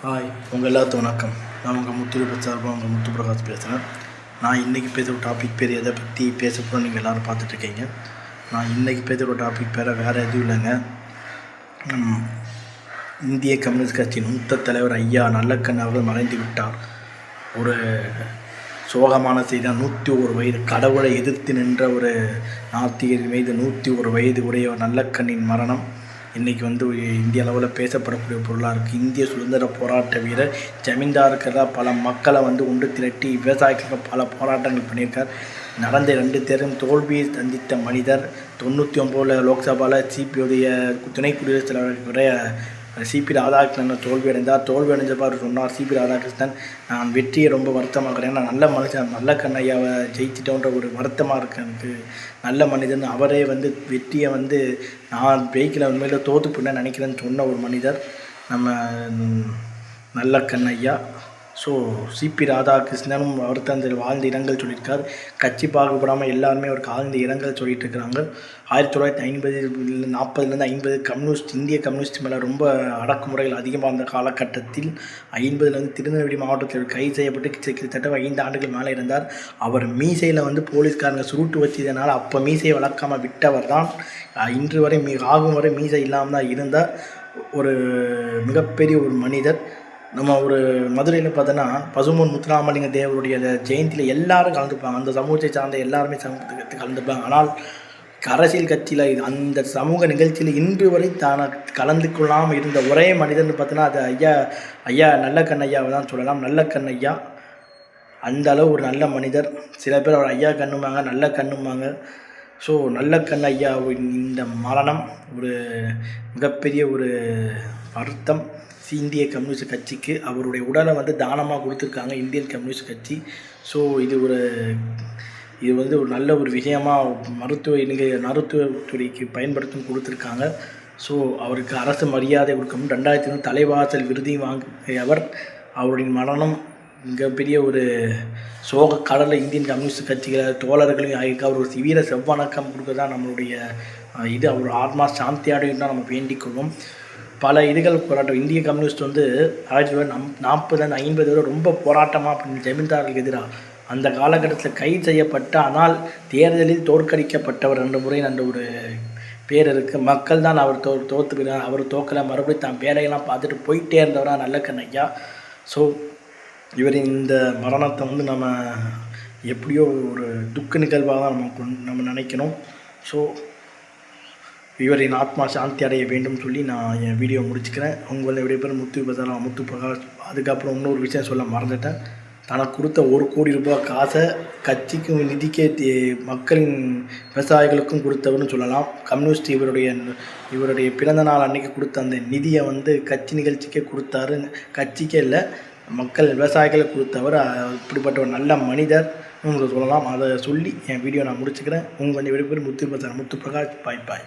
Hi, உங்கள் எல்லாத்துக்கும் வணக்கம். நான் உங்கள் முத்து சார்பாக உங்கள் முத்து பிரகாஷ் பேசுகிறேன். நான் இன்றைக்கி பேசுகிற டாபிக் பேர் எதை பற்றி பேச போகிறோம் நீங்கள் எல்லோரும் பார்த்துட்ருக்கீங்க. நான் இன்றைக்கி பேசுகிற டாபிக் வேறு எதுவும் இல்லைங்க. இந்திய கம்யூனிஸ்ட் கட்சியின் மூத்த தலைவர் ஐயா நல்லக்கண் அவர்கள் மறைந்து விட்டார். ஒரு சோகமான செய்தி. 101 வயது கடவுளை எதிர்த்து நின்ற ஒரு நாத்திகர் மீது 101 வயது உடைய நல்லக்கண்ணின் மரணம் இன்றைக்கி இந்திய அளவில் பேசப்படக்கூடிய பொருளாக இருக்குது. இந்திய சுதந்திர போராட்ட வீரர் ஜமீன்தாருக்கெல்லாம் பல மக்களை ஒன்று திரட்டி விவசாயிகளுக்கு பல போராட்டங்கள் பண்ணியிருக்கார். நடந்த 2 தேர்தலும் தோல்வியை சந்தித்த மனிதர். 99 லோக்சபாவில் சிபியுடைய துணை குடியரசுத் தலைவருடைய சிபி ராதாகிருஷ்ணன் தோல்வியடைந்தார். தோல்வியடைஞ்சப்போ அவர் சொன்னார், சிபி ராதாகிருஷ்ணன், நான் வெற்றியை ரொம்ப வருத்தமாக்குறேன். நான் நல்ல மனுஷன், நல்லக்கண் ஐயாவை ஜெயிச்சிட்டோன்ற ஒரு வருத்தமாக இருக்குது எனக்கு. நல்ல மனிதன் அவரே வெற்றியை நான் ஜெயிக்கல, உண்மையில் தோற்று போயிட்டேன்னு நினைக்கிறேன்னு சொன்ன ஒரு மனிதர் நம்ம நல்லக்கண் ஐயா. ஸோ சிபி ராதாகிருஷ்ணனும் அவருக்கு அந்த வாழ்ந்த இடங்கள் சொல்லியிருக்கார். கட்சி பாகுபடாமல் எல்லாருமே அவருக்கு ஆழ்ந்த இடங்கள் சொல்லிட்டு இருக்கிறாங்க. 1940 50 இந்திய கம்யூனிஸ்ட் மேலே ரொம்ப அடக்குமுறைகள் அதிகமாக இருந்த காலகட்டத்தில் 50 திருநெல்வேலி மாவட்டத்தில் கைது செய்யப்பட்டு கிட்டத்தட்ட 5 ஆண்டுகள் மேலே இருந்தார். அவர் மீசையில் போலீஸ்காரங்க சுருட்டு வச்சதுனால அப்போ மீசையை வளர்க்காமல் விட்டவர் தான் இன்று வரை ஆகும் வரை மீசை இல்லாமல் தான் இருந்தார். ஒரு மிகப்பெரிய ஒரு மனிதர். நம்ம ஒரு மதுரையில் பார்த்தோன்னா பசும்பொன் முத்துராமலிங்க தேவருடைய ஜெயந்தியில் எல்லாரும் கலந்துப்பாங்க. அந்த சமூகத்தை சார்ந்த எல்லாருமே சமூகத்துக்கு கலந்துப்பாங்க. ஆனால் அரசியல் கட்சியில் அந்த சமூக நிகழ்ச்சியில் இன்று வரை கலந்து கொள்ளாமல் இருந்த ஒரே மனிதர்னு பார்த்தோன்னா அது ஐயா நல்லக்கண் ஐயாவை தான் சொல்லலாம். நல்லக்கண் ஐயா அந்த அளவு ஒரு நல்ல மனிதர். சில பேர் அவர் ஐயா கண்ணுமாங்க, நல்ல கண்ணுமாங்க. ஸோ நல்லக்கண் ஐயாவின் இந்த மரணம் ஒரு மிகப்பெரிய ஒரு வருத்தம் இந்திய கம்யூனிஸ்ட் கட்சிக்கு. அவருடைய உடலை தானமாக கொடுத்துருக்காங்க இந்தியன் கம்யூனிஸ்ட் கட்சி. ஸோ இது ஒரு நல்ல ஒரு விஷயமாக மருத்துவத்துறைக்கு பயன்படுத்தும் கொடுத்துருக்காங்க. ஸோ அவருக்கு அரசு மரியாதை கொடுக்கணும். 2003 தலைவாசல் விருதையும் வாங்கியவர். அவருடைய மரணம் மிகப்பெரிய ஒரு சோக கடலில் இந்தியன் கம்யூனிஸ்ட் கட்சிகளை தோழர்களையும் ஆகியிருக்க அவர் ஒரு வீர செவ்வணக்கம் கொடுக்க தான் நம்மளுடைய அவர் ஆத்மா சாந்தியாடையும் தான் நம்ம வேண்டிக் கொள்வோம். பல போராட்டம் இந்திய கம்யூனிஸ்ட் 1940 50 ரொம்ப போராட்டமாக ஜமீன்தார்களுக்கு எதிராக அந்த காலகட்டத்தில் கைது செய்யப்பட்ட ஆனால் தேர்தலில் தோற்கடிக்கப்பட்டவர் 2 முறை அந்த ஒரு பேர் இருக்குது. மக்கள் தான் அவர் தோற்று போயினார். அவர் தோக்கலை, மறுபடியும் தான் பேரையெல்லாம் பார்த்துட்டு போயிட்டே இருந்தவராக நல்லக்கண் ஐயா. ஸோ இவரின் இந்த மரணத்தை நம்ம எப்படியோ ஒரு துக்க நிகழ்வாக தான் நம்ம நினைக்கணும். ஸோ இவரின் ஆத்மா சாந்தி அடைய வேண்டும் சொல்லி நான் என் வீடியோ முடிச்சுக்கிறேன். உங்களை விடைபெறும் முத்து பிரகாஷ். அதுக்கப்புறம் இன்னொரு விஷயம் சொல்ல மறந்துட்டேன். தனக்கு கொடுத்த 1 கோடி ரூபாய் காசை கட்சிக்கும் நிதிக்கே மக்களின் விவசாயிகளுக்கும் கொடுத்தவர்னு சொல்லலாம். கம்யூனிஸ்ட் இவருடைய பிறந்த நாள் அன்றைக்கி கொடுத்த அந்த நிதியை கட்சி நிகழ்ச்சிக்கே கொடுத்தாரு. கட்சிக்கே இல்லை, மக்கள் விவசாயிகளுக்கு கொடுத்தவர். இப்படிப்பட்ட ஒரு நல்ல மனிதர் உங்களுக்கு சொல்லலாம். அதை சொல்லி என் வீடியோ நான் முடிச்சுக்கிறேன். உங்கள் விடைபெறும் முத்து பிரகாஷ். பாய்.